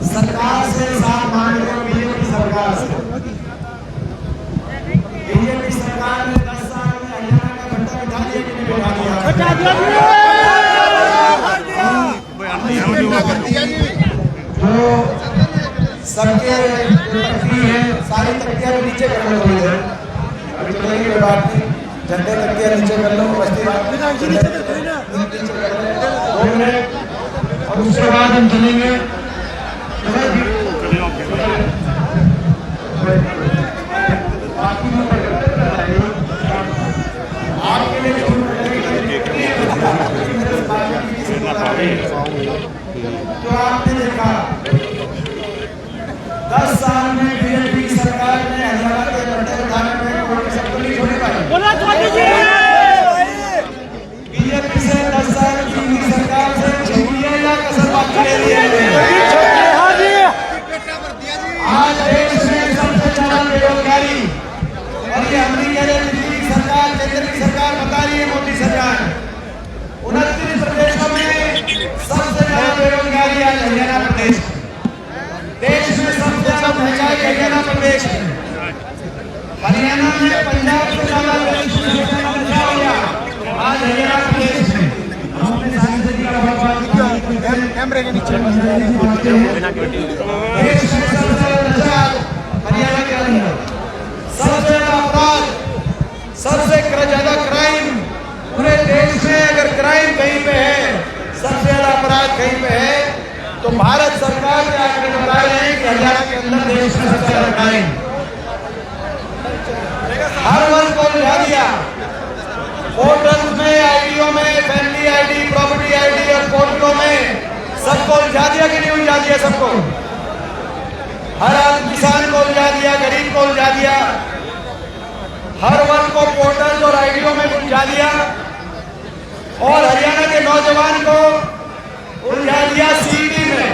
सरकार से साथ मांग रहे बीजेपी सरकार से। बीजेपी सरकार ने 10 साल में हरियाणा का घंटा बिठा दिया कि नहीं बिठा दिया? जो सबके तख्ती है सारी तख्तियां नीचे कर लो थोड़ी देर, अभी चलेगी कोई बात नहीं, झंडे तख्तियां नीचे कर लो, बस्ती बात नीचे कर लो 2 मिनट, और उसके बाद हम चलेंगे। तो आपने देखा 10 साल में बीजेपी सरकार ने हरियाणा के घंटे बिठाने में कोई सबको नहीं छोड़े पाए। बीजेपी से 10 साल की सरकार से छुट्टियां या कसर बात ले लिए। आज देश में सबसे ज्यादा बेरोजगारी, और ये हम नहीं कह रहे, दिल्ली की सरकार, केंद्र की सरकार बता रही है, मोदी सरकार 29 प्रदेशों में सबसे ज्यादा बेरोजगारी आज हरियाणा प्रदेश। देश में सबसे ज्यादा महंगाई हरियाणा प्रदेश है। हरियाणा में पंजाब से ज्यादा आज हरियाणा प्रदेश में। कैमरे के नीचे हरियाणा के अंदर सबसे ज्यादा अपराध, सबसे ज्यादा क्राइम पूरे देश में। अगर क्राइम कहीं पे है, सबसे ज्यादा अपराध कहीं पे है, तो भारत सरकार के आंकड़े बता रहे हैं कि हरियाणा के अंदर देश में सबसे ज्यादा क्राइम। हर वर्ग को उलझा दिया, पोर्टल्स में, आईडीओ में, फैमिली आईडी, प्रॉपर्टी आईडी और पोर्टलों में सबको उलझा दिया कि नहीं उलझा दिया? सबको, हर आदमी, किसान को उलझा दिया, गरीब को उलझा दिया, हर वर्ग को पोर्टल और आईडीओ में उलझा दिया, और हरियाणा के नौजवान को उलझा दिया सीटी में,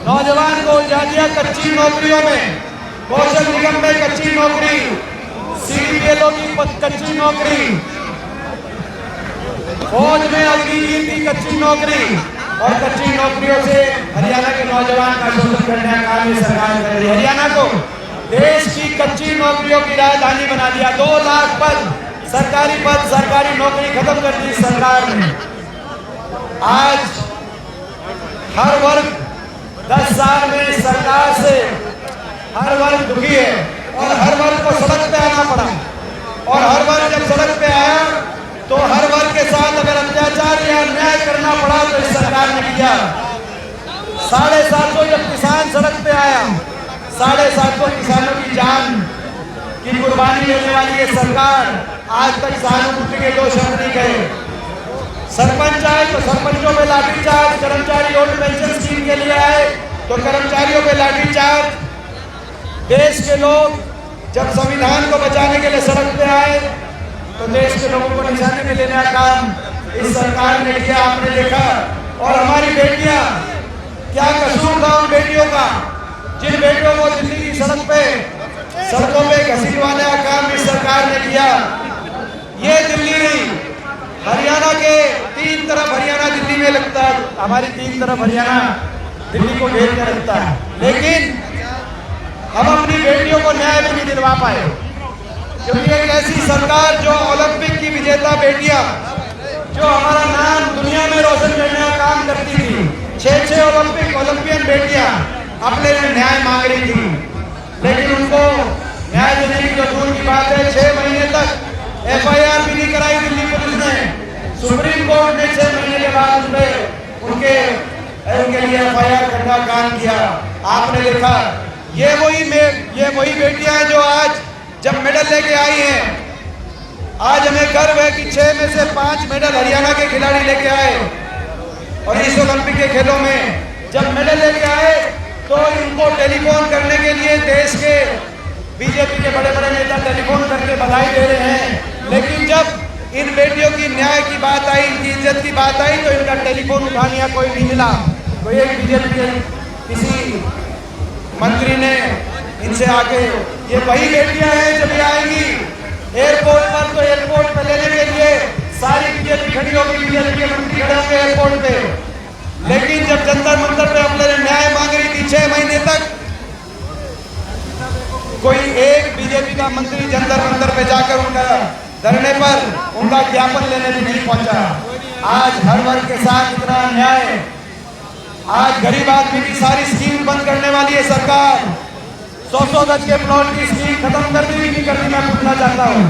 नौजवान को उलझा दिया कच्ची नौकरियों में, कौशल निगम में कच्ची नौकरी, सीडीपीएलओ की कच्ची नौकरी, फौज में अग्निवीर की कच्ची नौकरी, और कच्ची नौकरियों से हरियाणा के नौजवान का शोषण करने का काम ये सरकार कर रही है। हरियाणा को देश की कच्ची नौकरियों की राजधानी बना दिया। 2 लाख पद, सरकारी नौकरी खत्म कर दी सरकार ने। आज हर वर्ग 10 साल में सरकार से हर वर्ग दुखी है, और हर वर्ग को सड़क पे आना पड़ा, और हर वर्ग जब सड़क पे आया तो हर वर्ग के साथ अगर अत्याचार या अन्याय करना पड़ा तो इस सरकार ने किया। 750 जब किसान सड़क पे आया, 750 किसानों की जान की कुर्बानी लेने वाली ये सरकार आज तक सहानुभूति के 2 शब्द नहीं कहे। सरपंच आए तो सरपंचों पे लाठीचार्ज, कर्मचारी ओल्ड पेंशन स्कीम के लिए आए तो कर्मचारियों पे लाठीचार्ज। देश के लोग जब संविधान को बचाने के लिए सड़क पे आए तो देश के लोगों को निशाने में लेने का काम इस सरकार ने किया, आपने देखा। और हमारी बेटियां, क्या कसूर था उन बेटियों का, जिन बेटियों को दिल्ली की सड़कों पे घसीटवाने का काम इस सरकार ने किया। ये दिल्ली नहीं, हरियाणा के 3 तरफ हरियाणा दिल्ली में लगता है, हमारी 3 तरफ हरियाणा दिल्ली को घेर कर रखता है, लेकिन हम अपनी बेटियों को न्याय भी नहीं दिलवा पाए, क्योंकि एक ऐसी सरकार जो ओलंपिक की विजेता बेटियां, जो हमारा नाम दुनिया में रोशन करने का काम करती थी, 6 ओलंपियन बेटियां अपने लिए न्याय मांग रही थी, लेकिन उनको न्याय देने की जो दूर की बात है, 6 महीने तक FIR भी नहीं कराई दिल्ली पुलिस ने। सुप्रीम कोर्ट ने 6 महीने के बाद उनके लिए FIR करने का काम किया। आपने देखा, ये वही बेटियां हैं जो आज जब मेडल लेके आई हैं। आज हमें गर्व है कि 6 में से 5 मेडल हरियाणा के खिलाड़ी लेके आए, और इस ओलंपिक के खेलों में जब मेडल लेके आए तो इनको टेलीफोन करने के लिए देश के बीजेपी के बड़े बड़े नेता टेलीफोन करके बधाई दे रहे हैं, लेकिन जब इन बेटियों की न्याय की बात आई, इनकी इज्जत की बात आई, तो इनका टेलीफोन उठाने का कोई नहीं मिला। कोई एक बीजेपी के किसी मंत्री ने इनसे आके, ये वही बेटियां हैं जब ये आएंगी एयरपोर्ट पर, तो एयरपोर्ट पर लेने के लिए सारी बीजेपी खड़ी होगी, बीजेपी के मंत्री खड़े होंगे एयरपोर्ट पे, लेकिन जब जंतर मंतर पे अपने न्याय मांग रही थी 6 महीने तक, कोई एक बीजेपी का मंत्री जंतर मंतर पे जाकर उनका धरने पर उनका ज्ञापन लेने भी नहीं पहुंचा। आज हर वर्ग के साथ इतना अन्याय, आज गरीब आदमी की सारी स्कीम बंद करने वाली है सरकार। 100 गज के प्लॉट की स्कीम खत्म कर दी, नहीं करती, मैं पूछना चाहता हूँ,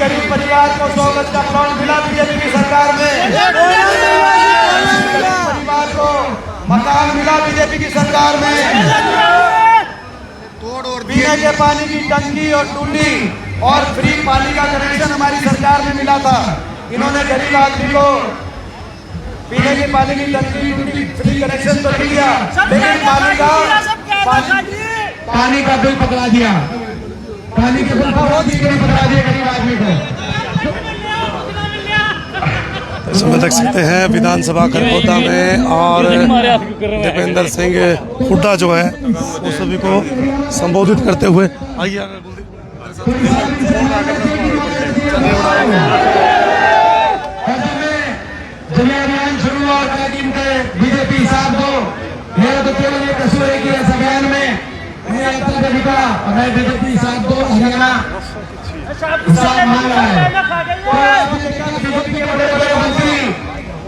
गरीब परिवार को 100 गज का प्लॉट मिला बीजेपी की सरकार में? गरीब परिवार को मकान मिला बीजेपी की सरकार में? पीने के पानी की टंकी और टूटी और फ्री पानी का कनेक्शन हमारी सरकार में मिला था। इन्होंने गरीब आदमी को पीने के पानी की टंकी टूटी फ्री कनेक्शन तो दिया, लेकिन पानी का बिल पकड़ा दिया, पानी के बिल पकड़ा दिया गरीब आदमी को। समय देख सकते हैं विधानसभा खरगोदा में, और दीपेंद्र सिंह हुड्डा जो है वो सभी को संबोधित करते हुए, आइए अभियान शुरू हुआ बीजेपी साथ दो, मेरा तो केवल ये कसूर है कि इस अभियान में मैं बीजेपी साथ दो हरियाणा हिसाब मांग रहा है। बीजेपी के बड़े बड़े मंत्री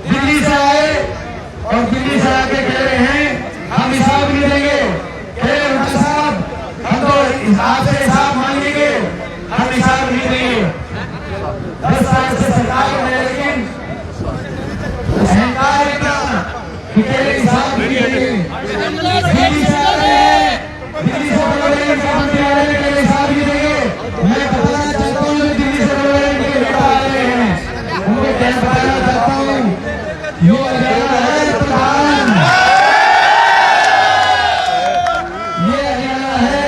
दिल्ली से आए और दिल्ली से आके कह रहे हैं हम हिसाब नहीं देंगे, साहब हम तो आपसे हिसाब मांगेंगे, हम हिसाब नहीं देंगे। 10 साल से सरकार में, लेकिन अहंकार इतना कि हिसाब नहीं देंगे। दिल्ली से आ रहे हैं, दिल्ली से बड़े बड़े मंत्री आ रहे हैं, हिसाब नहीं देंगे। मैं बताना चाहता हूँ दिल्ली से बड़े बड़े नेता आ रहे हैं, उनको क्या बताना चाहता हूँ, ये हरियाणा है प्रधान, ये हरियाणा है,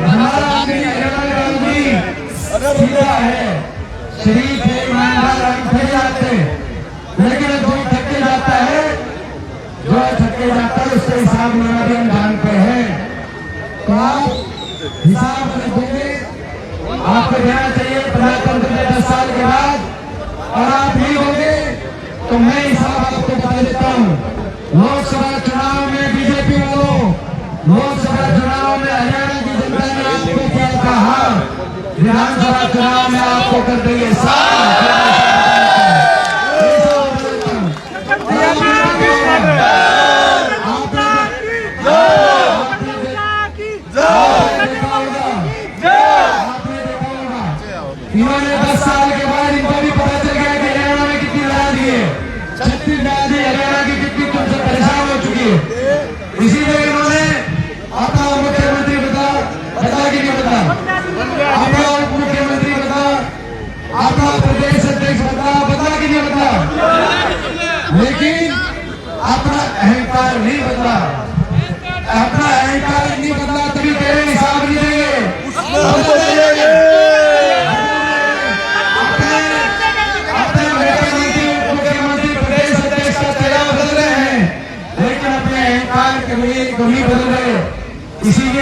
हमारा आदमी हरियाणा का आदमी सीधा है, शरीफ है, ईमानदार, थक जाते, लेकिन जो थक के जाता है, उससे हिसाब लेना भी हम जानते हैं। तो आप हिसाब रखोगे, आपको देना चाहिए प्रधानमंत्री के 10 साल के बाद, और आप नहीं होंगे तो मैं हिसाब आपको बता देता हूँ। लोकसभा चुनाव में बीजेपी वालों, लोकसभा चुनाव में हरियाणा की जनता ने आपको क्या कहा, विधानसभा चुनाव में आपको कर देंगे इन्होंने 10 साल के बाद इनको भी पता चल गया कि हरियाणा में कितनी राजनीति है, 36 राजनीति हरियाणा की कितनी तुमसे परेशान हो चुकी है। इसीलिए इन्होंने अपना मुख्यमंत्री बता कि नहीं बता,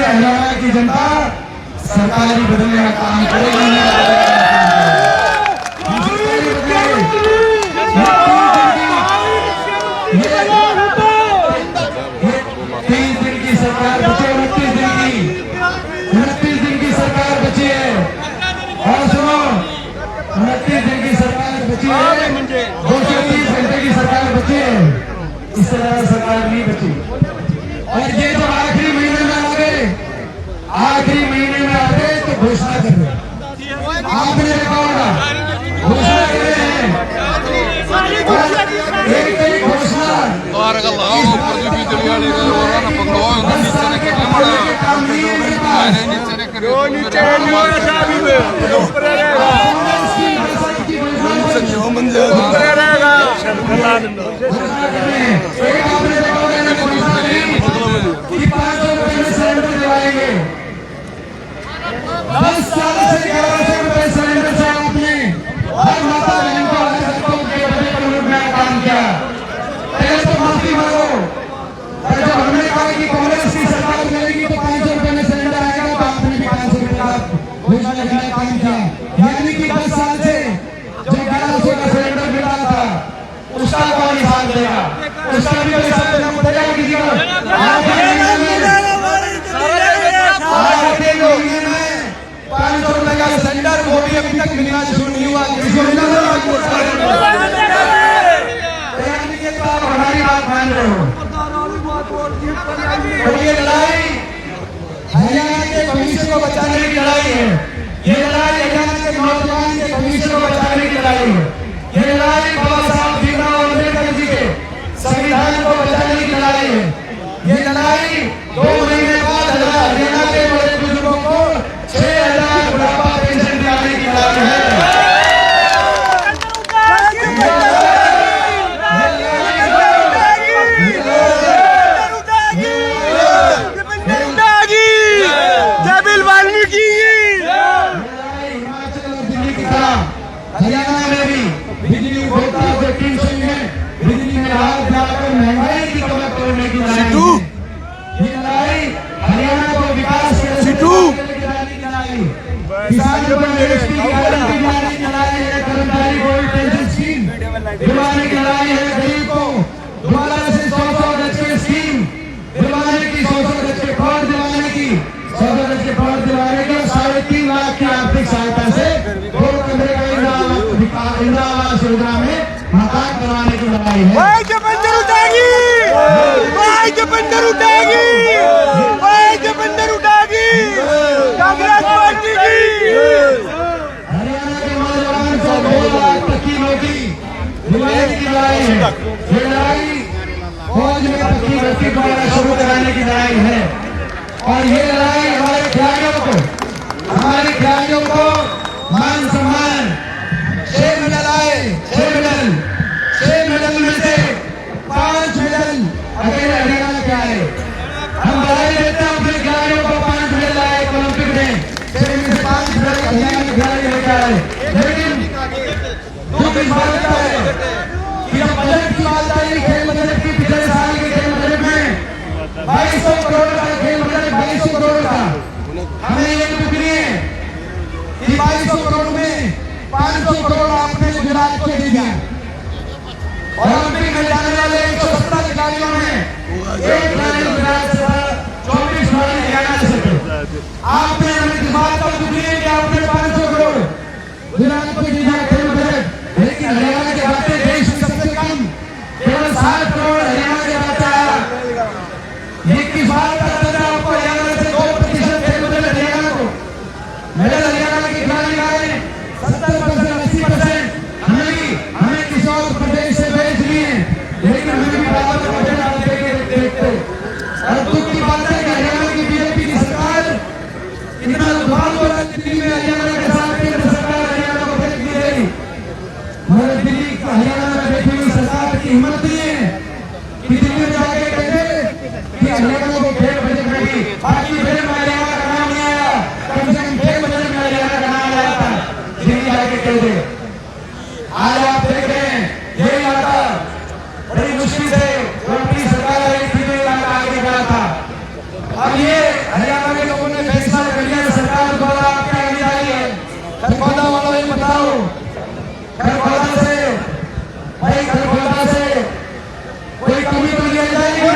इसलिए हरियाणा की जनता सरकारी बदलने का काम करेगी। तीस दिन की सरकार बची, 29 दिन की सरकार बची है। और सुनो, 29 दिन की सरकार बची है, 230 घंटे की सरकार बची है, इस तरह सरकार नहीं बची। और ये जो आखिरी महीने में आ गए, आखिरी महीने में आ गए तो घोषणा कर रहे, आपने देखा होगा घोषणा कर रहे हैं, एक घोषणा यानी कि 10 साल से जो 1100 का सिलेंडर मिला था उसका कौन हिसाब देगा? उसका भी हिसाब देना पड़ेगा किसी को। आखिरी महीने में 500 रुपए का सिलेंडर, वो भी अभी तक मिलना शुरू नहीं हुआ, किसी को मिला नहीं। तो आप हमारी बात मान रहे हो। तो ये लड़ाई हरियाणा के भविष्य को बचाने की लड़ाई है। ये लड़ाई हरियाणा के नौजवान के भविष्य को बचाने की लड़ाई है। ये लड़ाई बाबा साहब भीमराव अम्बेडकर जी के संविधान को बचाने की लड़ाई है। ये लड़ाई 2 महीने बाद हरियाणा के बड़े बुजुर्गों को 6000 बुढ़ापा पेंशन दिलाने की लड़ाई है। हरियाणा में भी बिजली उपभोक्ता को 300 यूनिट बिजली में राहत दिलाकर महंगाई की कमर तोड़ने की लड़ाई है। ये लड़ाई हरियाणा को विकास की लड़ाई, किसान को जीएसटी गारंटी दिलाने की लड़ाई है, कर्मचारी को पेंशन स्कीम दिलवाने की लड़ाई है, गरीब को दोबारा से 100 गज की स्कीम दिलवाने की, 100 गज के प्लॉट दिलवाने की, 100 गज के प्लॉट दिलवाने की, 3.5 लाख की आर्थिक सहायता से 2 कमरे का इंदिरा आवास योजना में मकान बनवाने की लड़ाई है। भाई के बंदर उठाएगी, भाई के बंदर उठाएगी, भाई के बंदर उठाएगी कांग्रेस पार्टी की। हरियाणा के नौजवान को 2 लाख तक की नौकरी दिलाने की लड़ाई है। ये लड़ाई फौज में पक्की भर्ती द्वारा शुरू कराने की लड़ाई है। और ये लड़ाई हमारे खिलाड़ियों को मान सम्मान, 6 मेडल आए, 6 मेडल में से 5 मेडल अकेले हरियाणा के आए। हम बधाई देते हैं अपने खिलाड़ियों को, 5 मेडल आए ओलंपिक में, 6 में से 5 मेडल हरियाणा के खिलाड़ी लेकर आए। लेकिन दुख इस बात का है कि जब बजट की बात आई, खेल बजट की, पिछले साल के खेल बजट में 2200 करोड़ का खेल बजट, 2200 करोड़ का, हमें ये दुख नहीं है कि 2200 करोड़ में 500 करोड़ आपने गुजरात को दे दिया। ओलंपिक में जाने वाले 117 खिलाड़ियों में 1 खिलाड़ी गुजरात से, 24 खिलाड़ी हरियाणा से थे। आपने हमें इस बात का दुख नहीं है कि आपने 500 करोड़ गुजरात को दिया खेल बजट, लेकिन हरियाणा के खाते देश में सबसे कम केवल 7 करोड़ हरियाणा के खाते आया। ये किस बात का असर है आपको? हरियाणा से 2% खेल बजट हरियाणा को मेडल हरियाणा के खिलाड़ी आए, 70%, 80% हमें किसी और प्रदेश से भेज लिए, लेकिन हमें भी बराबर का बजट आप देखते। और दुख की बात है कि हरियाणा की बीजेपी की सरकार इतना दुर्भाग्य हो रहा है, दिल्ली में हरियाणा के साथ केंद्र सरकार हरियाणा को भेज नहीं रही, मगर दिल्ली हरियाणा में बैठी हुई सरकार की हिम्मत नहीं है कि दिल्ली में जाके कहते कि हरियाणा को खेल बजट में भी, बाकी खेल में हरियाणा का नाम नहीं आया, कम से कम खेल बजट में हरियाणा का नाम आया था, दिल्ली जाके कहते। आज आप देख रहे हैं ये इलाका बड़ी मुश्किल से अपनी सरकार आई थी, तो इलाका आगे बढ़ा था। अब ये हरियाणा में खरखोदा वालों ये बताओ, खरखोदा से भाई, खरखोदा से कोई कमी तो नहीं जाएगी ना?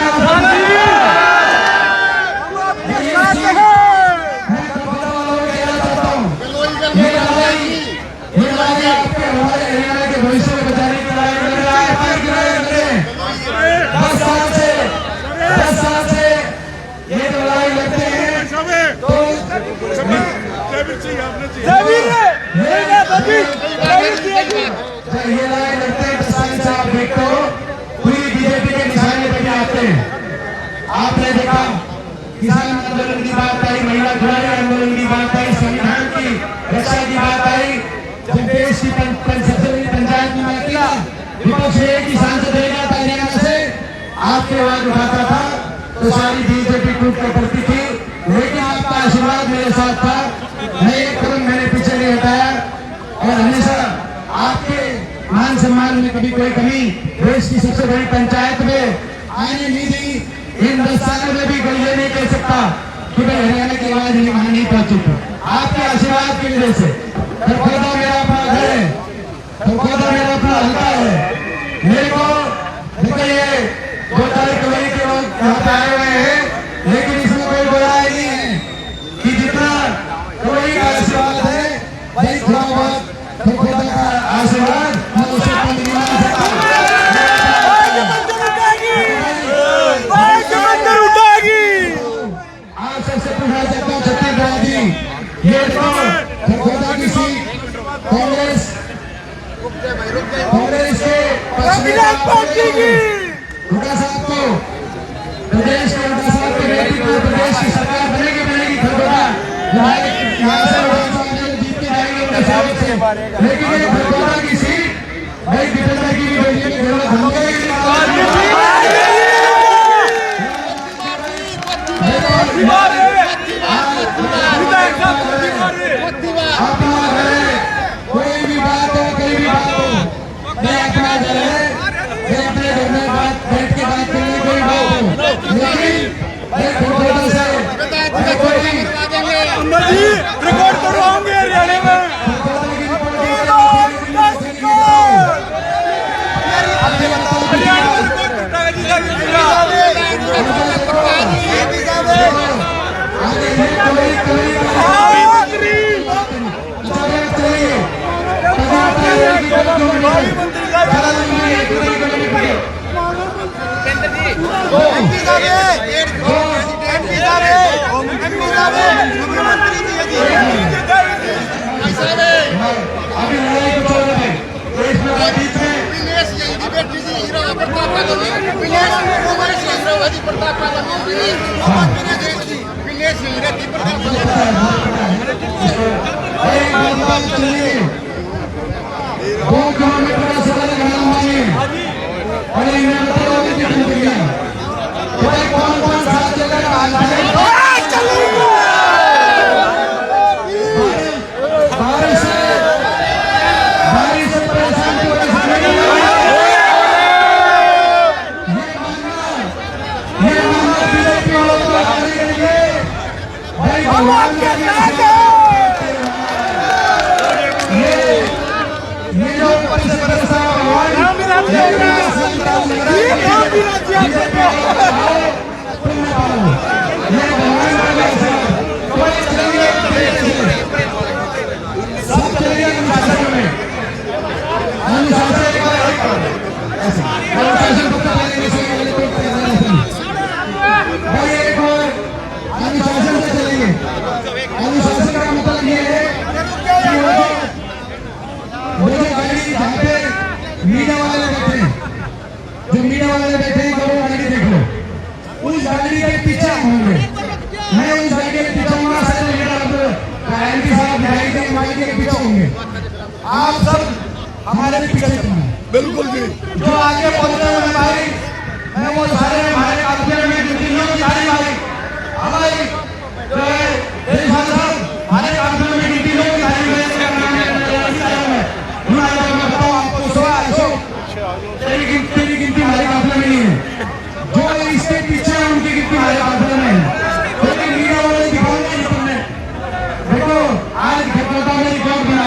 मैं खरखोदा वालों को कहना चाहता हूँ, ये लड़ाई आपके हमारे हरियाणा के भविष्य को बचाने की लड़ाई लड़ रहा है। 10 साल से ये तो लड़ाई लड़ते हैं। तो ये लड़ाई लड़ते हैं 10 साल से। आप देखते हो पूरी बीजेपी के निशाने पे आते हैं। आपने देखा किसान आंदोलन की बात आई, महिला खिलाड़ी आंदोलन की बात आई, संविधान की रक्षा की बात आई। जब देश की पंचायत में अकेला विपक्ष एक ही सांसद रह गया था हरियाणा से, आपके आवाज उठाता था तो सारी बीजेपी टूट कर पड़ती थी। लेकिन आपका आशीर्वाद मेरे साथ था, मैं एक कदम मैंने पीछे नहीं हटाया और हमेशा आपके मान सम्मान में कभी कोई कमी देश की सबसे बड़ी पंचायत में आने नहीं दी। इन 10 सालों में भी कोई ये नहीं कह सकता कि भाई हरियाणा की आवाज वहां नहीं पहुंची थी। आपके आशीर्वाद की वजह से खरखोदा मेरा अपना घर है, खरखोदा मेरा अपना हल्का है। मेरे को देखो ये 2 तारीख को के लोग यहाँ पे आए हुए हैं, लेकिन इसमें कोई बुराई नहीं है कि जितना कोई आशीर्वाद है भाई, थोड़ा बहुत खरखोदा का आशीर्वाद मैं उसे कम नहीं मान सकता। आप सबसे पूछना चाहता हूँ छत्तीसगढ़ जी, ये तो खरखोदा की सीट कांग्रेस के हुड्डा साहब को, प्रदेश के हुड्डा साहब के नेतृत्व में प्रदेश की सरकार बनेगी खरखोदा यहाँ से जीत के जाएंगे उनके सहयोग से। लेकिन ये खरखोदा की सीट भाई विजेंद्र की भी बेटी की जरूरत हम कोई भी बात हो, कोई भी बात हो, मैं अपना घर है, मैं अपने घर में बैठ के बात करने कोई बात हो, लेकिन मैं खरखोदा से रिकॉर्ड करवाऊंगे हरियाणा में। आप सब हमारे पीछे चलना बिल्कुल जी। जो आगे पहुंचते हुए भाई, मैं वो सारे हमारे काफिले में ड्यूटियों की सारी भाई हमारी जो है साहब हमारे काफिले में ड्यूटियों की सारी मैं बताऊँ आपको, तेरी गिनती हमारे काफिले में नहीं है, जो इसके पीछे है उनकी गिनती हमारे काफिले में है। लेकिन मीडिया वाले दिखाओगे तुमने, देखो आज खरखोदा में रिकॉर्ड बना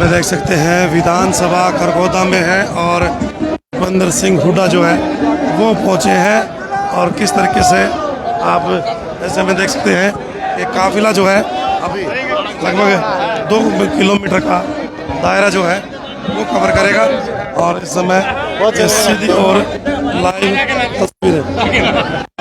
समय देख सकते हैं विधानसभा खरगोदा में है और दीपेंद्र सिंह हुड्डा जो है वो पहुंचे हैं और किस तरीके से आप ऐसे में देख सकते हैं कि काफिला जो है अभी लगभग 2 किलोमीटर का दायरा जो है वो कवर करेगा और इस समय सीधी और लाइव तस्वीरें